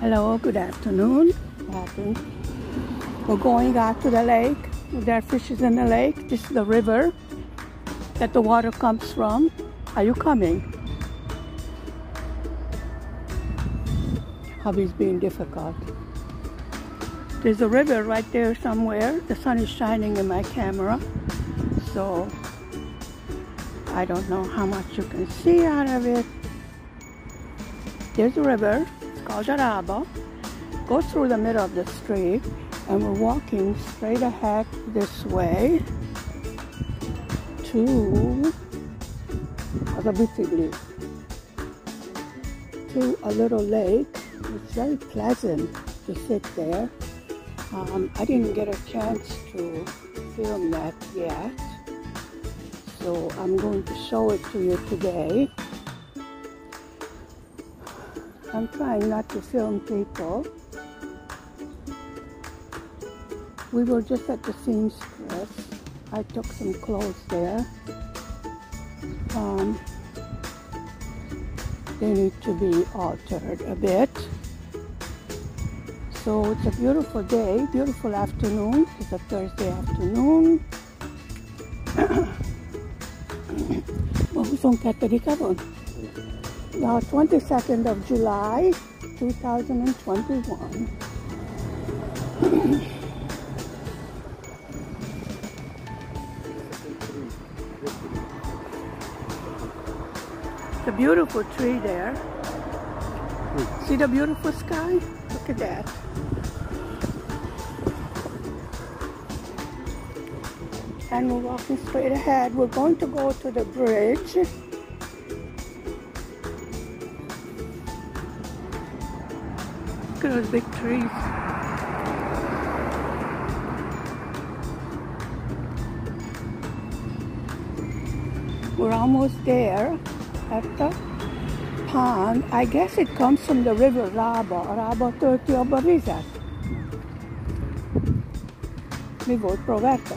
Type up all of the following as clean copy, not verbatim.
Hello, good afternoon. We're going out to the lake. There are fishes in the lake. This is the river that the water comes from. Are you coming? Hubby's being difficult. There's a river right there somewhere. The sun is shining in my camera, so I don't know how much you can see out of it. There's a river. It's called Araba. Goes through the middle of the street, and we're walking straight ahead this way to a little lake. It's very pleasant to sit there. I didn't get a chance to film that yet, so I'm going to show it to you today. I'm trying not to film people. We were just at the seamstress. I took some clothes there. They need to be altered a bit. So it's a beautiful day, beautiful afternoon. It's a Thursday afternoon. Now 22nd of July, 2021. It's a beautiful tree there. See the beautiful sky? Look at that. And we're walking straight ahead. We're going to go to the bridge. Look at those big trees. We're almost there at the pond. I guess it comes from the river Raba. Raba tölti abba vizet. Mi volt, Proverta?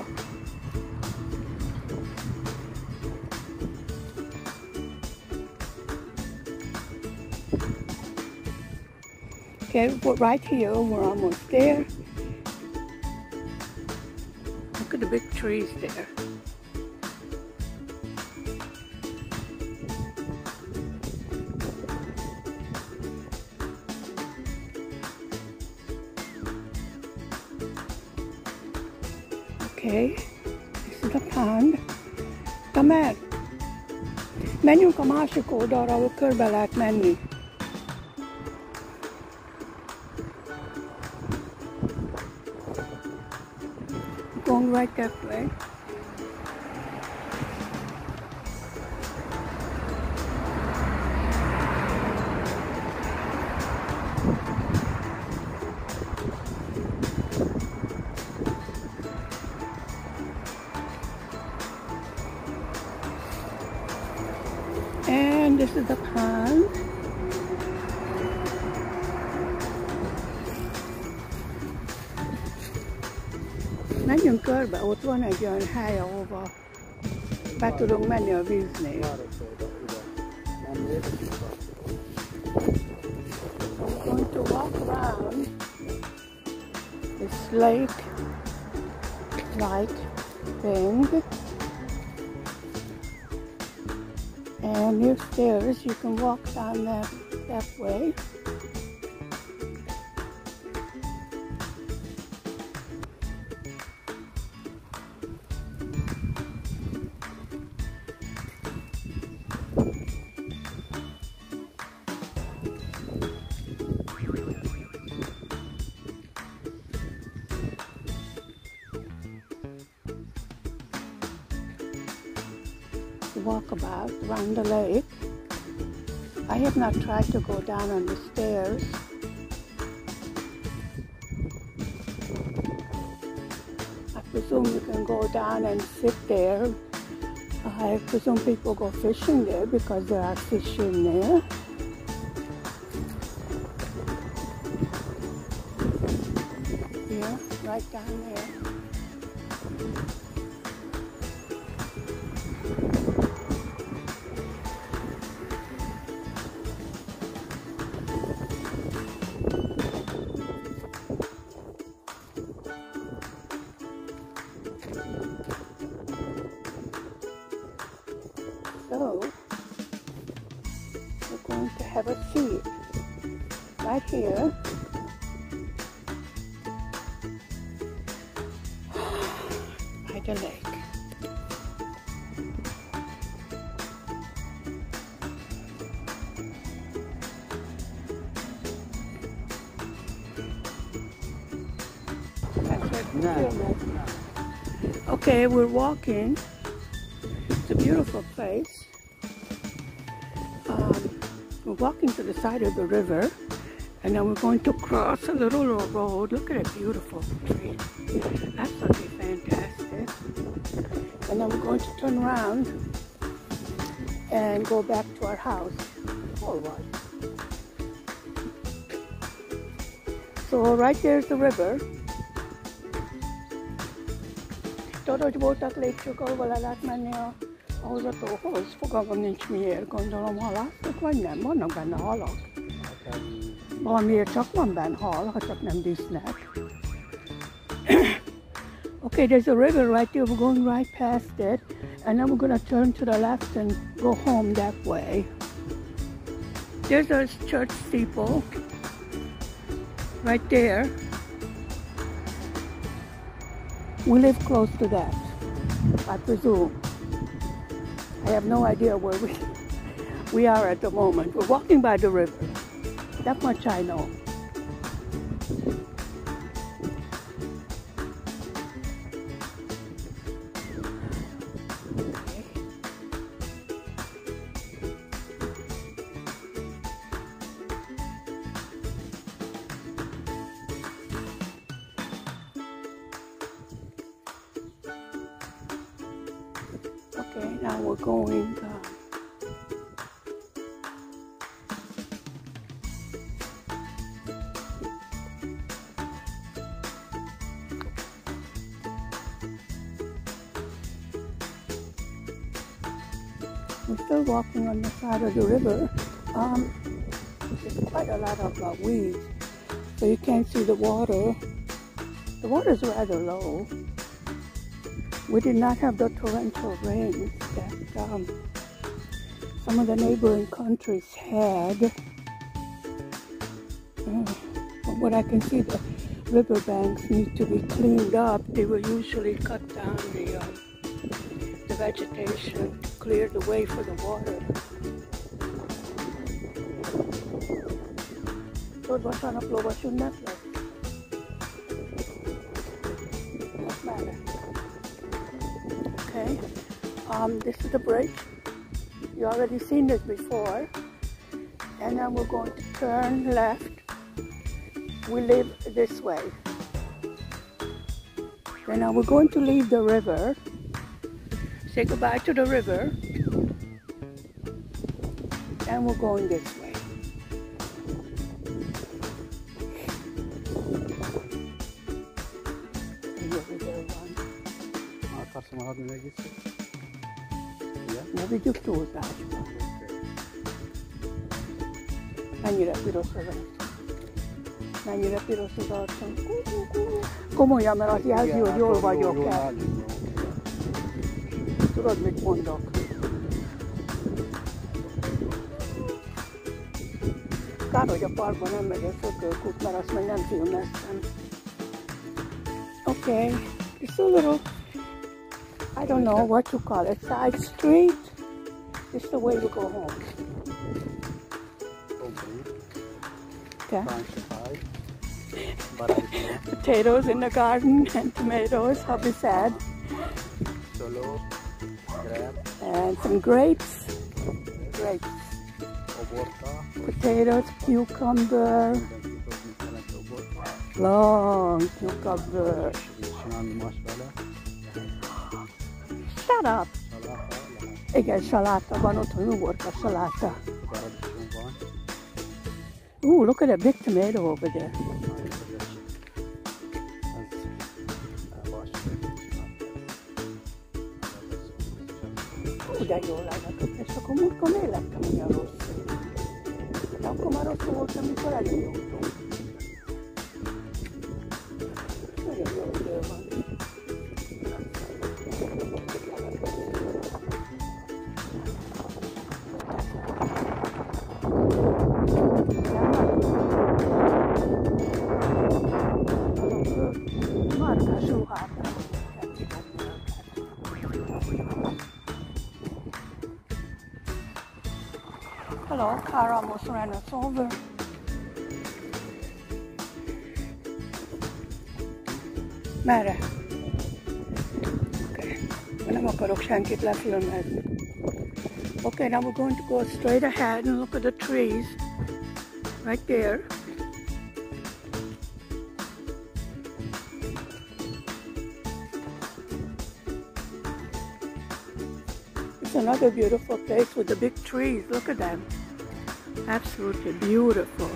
Okay, right here, we're almost there. Look at the big trees there. Okay, this is the pond. Tamer, menjünk a másik oldalra, ahol körbe lehet menni. Going right that way. And this is the pond. Menjünk körbe, ott van egy olyan hely, ahova be tudunk menni a víznél. I'm going to walk around this lake-like thing. And near stairs, you can walk down that way. Walk about around the lake. I have not tried to go down on the stairs. I presume you can go down and sit there. I presume people go fishing there because there are fish in there. Yeah, right down there. right here. By the lake. Okay, we're walking. It's a beautiful place. We're walking to the side of the river, and then we're going to cross a little road. Look at that beautiful tree. That's going to be fantastic. And then we're going to turn around and go back to our house. All right. So right there's the river. Tudod, hogy voltak lépcsők, ahol lehet menni ahhoz a tóhoz? Fogalmam nincs miért, gondolom haláztok, vagy nem? Vannak benne halak. Valamiért csak van benne hal, ha csak nem dísznek. Okay, there's a river right there. We're going right past it. And then we're going to turn to the left and go home that way. There's a church steeple right there. We live close to that, I presume. I have no idea where we are at the moment. We're walking by the river. That much I know. Okay, now we're going we're still walking on the side of the river. There's quite a lot of weeds, so you can't see the water. The water is rather low. We did not have the torrential rains that some of the neighboring countries had. From what I can see, the riverbanks need to be cleaned up. They will usually cut down the vegetation to clear the way for the water. Tudod, vasárnap lovas ünnep lesz? Most már lesz. Okay, this is the bridge. You already seen this before. And then we're going to turn left. We live this way. And now we're going to leave the river. Say goodbye to the river. And we're going this way. Ne vigyük túlzásba. Mennyire piros az arcom. Mennyire piros az arcom. Komolyan, mert az jelzi, hogy jól vagyok-e. Tudod, mit mondok? Kár, hogy a parkban nem megy a szökőkút, mert azt meg nem filmeztem. Okay, it's a little, I don't know what to call it, side street. This is the way to go home. Okay. Potatoes in the garden and tomatoes, how be sad. And some grapes. Potatoes, cucumber. Long cucumber. Shut up! Igen, saláta van otthon, ugorka saláta. Ooh, look at that big tomato over there. De jól állnak, és akkor múltkor miért lettem olyan rosszul? De akkor már rosszul voltam, amikor elindultunk. Nagyon jó idő van. Hello, car almost ran us over. Merre? Okay. Nem akarok senkit lefilmezni. Okay, now we're going to go straight ahead and look at the trees right there. It's another beautiful place with the big trees. Look at them. Absolutely beautiful.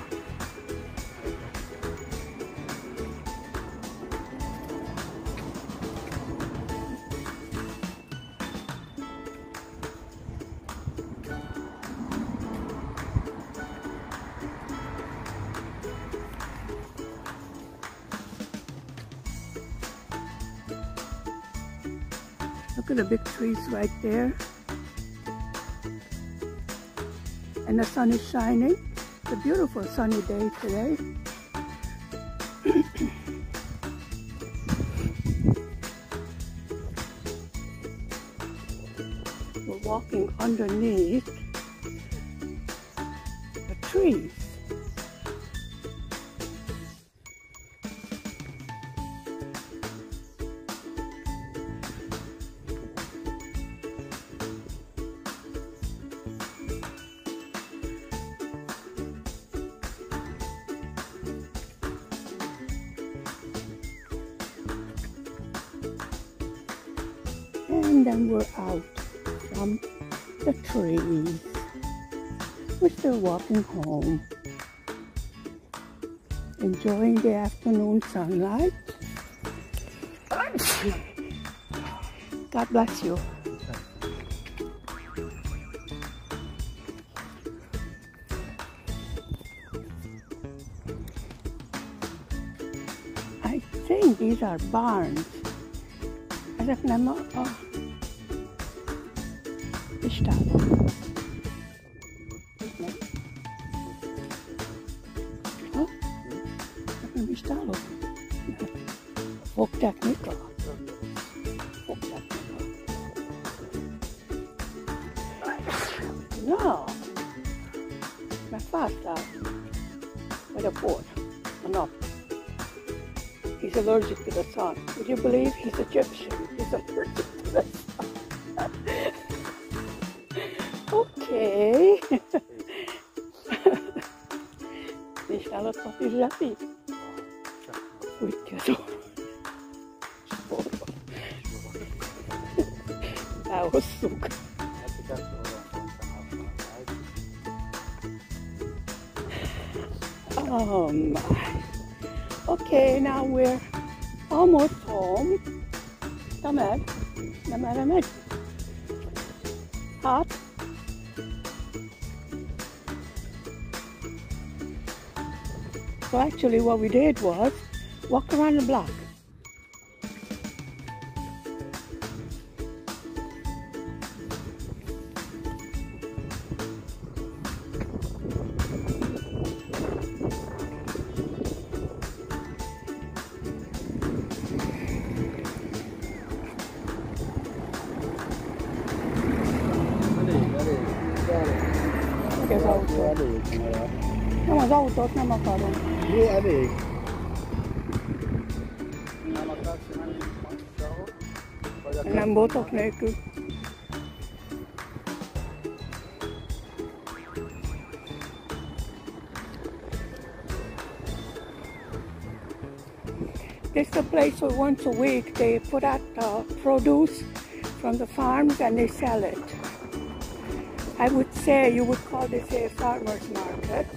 Look at the big trees right there. And the sun is shining. It's a beautiful sunny day today. We're walking underneath the trees. And then we're out from the trees. We're still walking home, enjoying the afternoon sunlight. God bless you. I think these are barns. Ezek nem a istálok. Ha? Ezek nem istálok? Fogtechnika? Fogtechnika. No! Megfáztál? Vagy a por? A nap? He's allergic to the sun. Would you believe he's Egyptian? He's allergic to the sun. Okay. Vizsgálat papír zsepi? Úgy kell. Elhosszuk. Oh my. Okay, now we're almost home. Tamer, nem erre megy? Hát? So actually what we did was walk around the block. Az autót. Nem az autót nem akarom. Jó, elég. Nem botok nélkül. This is a place where once a week they put out produce from the farms and they sell it. I would say you would call this a farmer's market.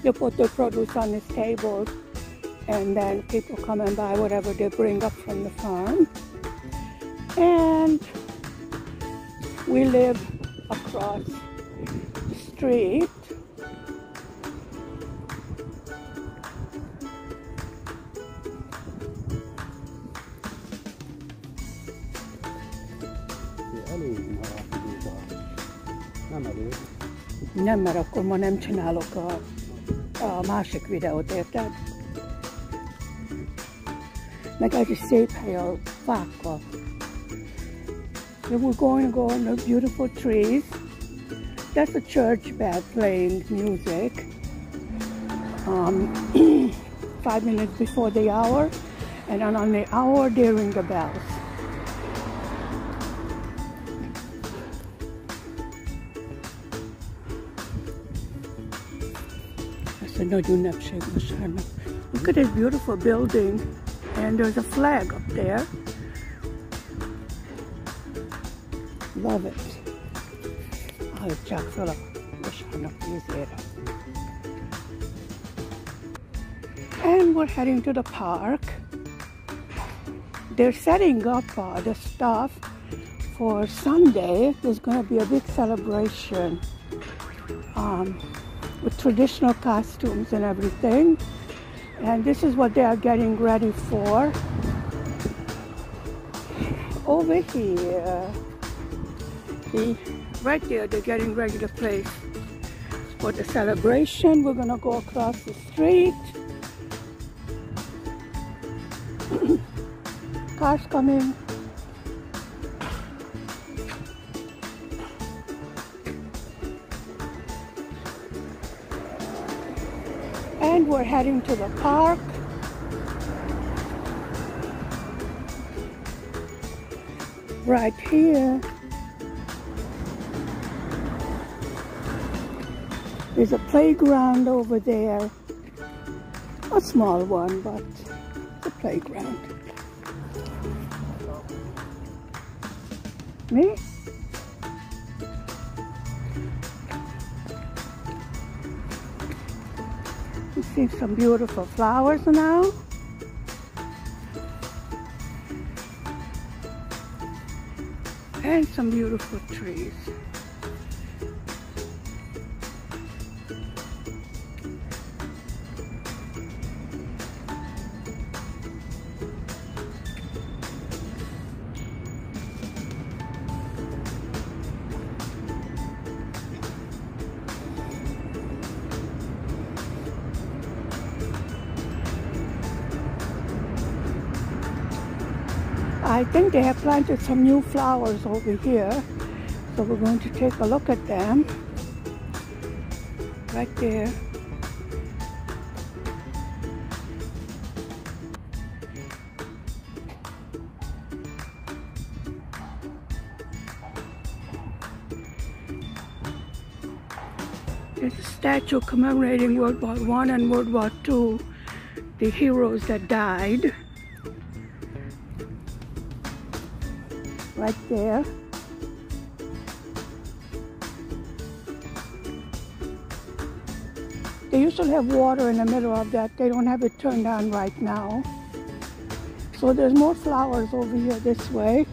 They put the produce on this table and then people come and buy whatever they bring up from the farm. And we live across the street. nem, mert akkor ma nem csinálok a másik videót, érted? Meg ez is szép hely a fákkal. We're going to go on the beautiful trees. That's a church band playing music. 5 minutes before the hour, and then on the hour they ring the bells. That's a nagy ünnepség vasárnap. Look at this beautiful building, and there's a flag up there. Love it. Állítsák fel a vasárnap vízére. And we're heading to the park. They're setting up the stuff for Sunday. There's going to be a big celebration with traditional costumes and everything. And this is what they are getting ready for. Over here, right there, they're getting ready to place for the celebration. We're going to go across the street. Cars coming. And we're heading to the park. Right here. There's a playground over there. A small one, but it's a playground. Me? You see some beautiful flowers now. And some beautiful trees. I think they have planted some new flowers over here, so we're going to take a look at them. Right there. There's a statue commemorating World War I and World War II, the heroes that died. Right there. They used to have water in the middle of that. They don't have it turned on right now. So there's more flowers over here this way.